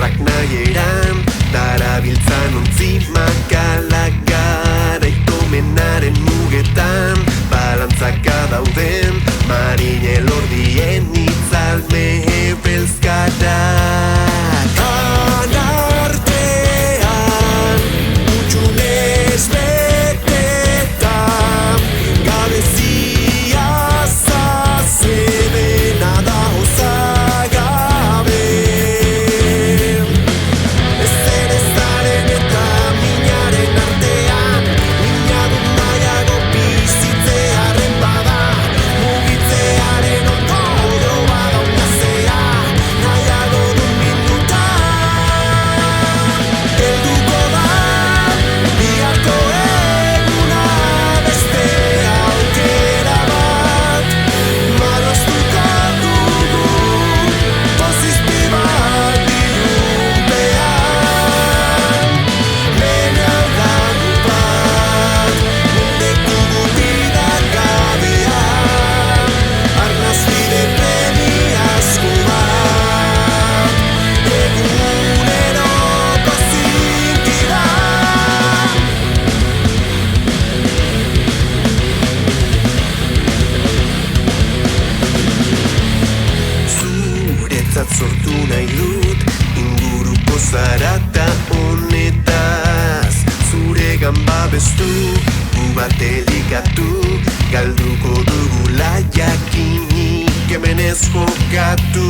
Ederrak nahieran darabiltzan ontzi makalak garaikomenaren mugetan balantzaka dauden marine lordien itzalme belzkarak artean utxunez betetan gabezia zazebena da osagabe ezer ezaren eta minaren artean mina dut nahiago bizitzearen bada mugitzearen ondorio bada unazea nahiago dut minutan helduko da biharko eguna beste aukera bat marraztuko dugu pozizpi bat ilunpean lehenan lagu bat mundeko gutidak gabean arnazbide premiazko bat eguneroko zintira zuretzat sortu nahi dut inguruko zarata honetaz zuregan babestu gu bat elikatu galduko dugula jakinik hemen ez jokatu